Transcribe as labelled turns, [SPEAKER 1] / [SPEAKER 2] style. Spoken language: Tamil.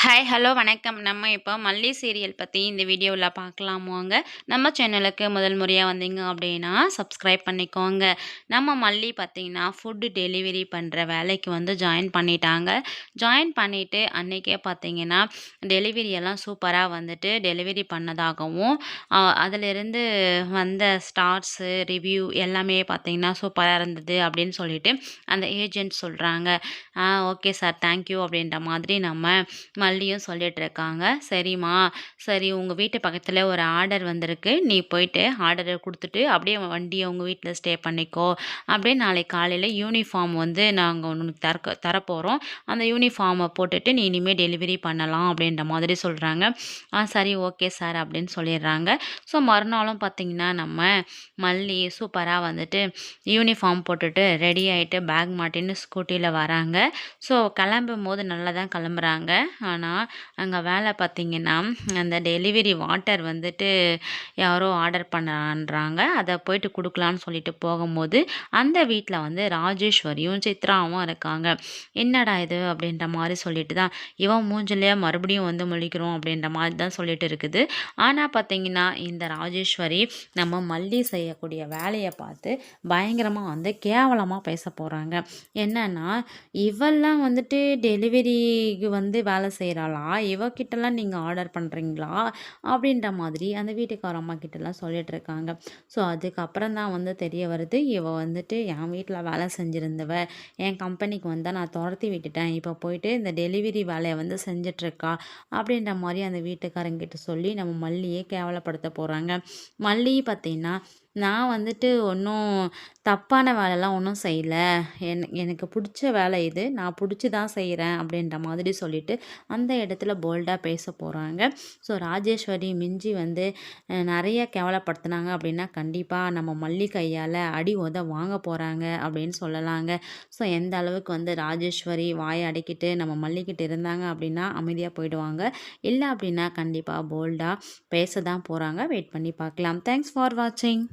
[SPEAKER 1] ஹாய் ஹலோ வணக்கம். நம்ம இப்போ மல்லி சீரியல் பற்றி இந்த வீடியோவில் பார்க்கலாமாங்க. நம்ம சேனலுக்கு முதல் முறையாக வந்தீங்க அப்படின்னா சப்ஸ்கிரைப் பண்ணிக்கோங்க. நம்ம மல்லி பார்த்தீங்கன்னா ஃபுட்டு டெலிவரி பண்ணுற வேலைக்கு வந்து ஜாயின் பண்ணிட்டாங்க. ஜாயின் பண்ணிவிட்டு அன்றைக்கே பார்த்தீங்கன்னா டெலிவரி எல்லாம் சூப்பராக வந்துட்டு டெலிவரி பண்ணதாகவும் அதிலிருந்து வந்த ஸ்டார்ஸு ரிவ்யூ எல்லாமே பார்த்தீங்கன்னா சூப்பராக இருந்தது அப்படின்னு சொல்லிட்டு அந்த ஏஜென்ட் சொல்கிறாங்க. ஓகே சார் தேங்க்யூ அப்படின்ற மாதிரி நம்ம மல்லியும் சொல்லிட்டு இருக்காங்க. சரிம்மா, சரி உங்கள் வீட்டு பக்கத்தில் ஒரு ஆர்டர் வந்திருக்கு. நீ போயிட்டு ஆர்டரை கொடுத்துட்டு அப்படியே வண்டியை உங்கள் வீட்டில் ஸ்டே பண்ணிக்கோ. அப்படியே நாளைக்கு காலையில் யூனிஃபார்ம் வந்து நாங்கள் உனக்கு தரப்போகிறோம். அந்த யூனிஃபார்மை போட்டுட்டு நீ இனிமேல் டெலிவரி பண்ணலாம் அப்படின்ற மாதிரி சொல்கிறாங்க. சரி ஓகே சார் அப்படின்னு சொல்லிடுறாங்க. ஸோ மறுநாளும் பார்த்திங்கன்னா நம்ம மல்லி சூப்பராக வந்துட்டு யூனிஃபார்ம் போட்டுட்டு ரெடி ஆகிட்டு பேக் மாட்டின்னு ஸ்கூட்டியில் வராங்க. ஸோ கிளம்பும்போது நல்லா தான் கிளம்புறாங்க. ஆனால் அங்கே வேலை பார்த்திங்கன்னா அந்த டெலிவரி வாட்டர் வந்துட்டு யாரோ ஆர்டர் பண்ணான்றாங்க. அதை போயிட்டு கொடுக்கலான்னு சொல்லிட்டு போகும்போது அந்த வீட்டில் வந்து ராஜேஸ்வரியும் சித்ராவும் இருக்காங்க. என்னடா இது அப்படின்ற மாதிரி சொல்லிட்டு தான் இவன் மூஞ்சிலே மறுபடியும் வந்து முழிக்கிறோம் அப்படின்ற மாதிரி தான் சொல்லிட்டு இருக்குது. ஆனால் பார்த்திங்கன்னா இந்த ராஜேஸ்வரி நம்ம மல்லி செய்யக்கூடிய வேலையை பார்த்து பயங்கரமாக வந்து கேவலமாக பேச போகிறாங்க. என்னன்னா இவெல்லாம் வந்துட்டு டெலிவரிக்கு வந்து வேலை செய்கிறாளா, இவகிட்டலாம் நீங்கள் ஆர்டர் பண்ணுறீங்களா அப்படின்ற மாதிரி அந்த வீட்டுக்கார அம்மா கிட்டலாம் சொல்லிட்டு இருக்காங்க. ஸோ அதுக்கப்புறம் தான் வந்து தெரிய வருது, இவ வந்துட்டு என் வீட்டில் வேலை செஞ்சுருந்தவ என் கம்பெனிக்கு வந்தால் நான் துரத்தி விட்டுட்டேன், இப்போ போயிட்டு இந்த டெலிவரி வேலையை வந்து செஞ்சிட்ருக்கா அப்படின்ற மாதிரி அந்த வீட்டுக்காரங்கிட்ட சொல்லி நம்ம மல்லியை கேவலப்படுத்த போகிறாங்க. மல்லி பார்த்தீங்கன்னா நான் வந்துட்டு ஒன்றும் தப்பான வேலைலாம் ஒன்றும் செய்யலை, எனக்கு பிடிச்ச வேலை இது, நான் பிடிச்சி தான் செய்கிறேன் அப்படின்ற மாதிரி சொல்லிட்டு அந்த இடத்துல போல்டாக பேச போகிறாங்க. ஸோ ராஜேஸ்வரி மிஞ்சி வந்து நிறைய கேவலப்படுத்தினாங்க அப்படின்னா கண்டிப்பாக நம்ம மல்லி கையால் அடி உத வாங்க போகிறாங்க அப்படின்னு சொல்லலாங்க. ஸோ எந்த அளவுக்கு வந்து ராஜேஸ்வரி வாயை அடக்கிட்டு நம்ம மல்லிக்கிட்ட இருந்தாங்க அப்படின்னா அமைதியாக போயிடுவாங்க, இல்லை அப்படின்னா கண்டிப்பாக போல்டாக பேச தான் போகிறாங்க. வெயிட் பண்ணி பார்க்கலாம். தேங்க்ஸ் ஃபார் வாட்சிங்.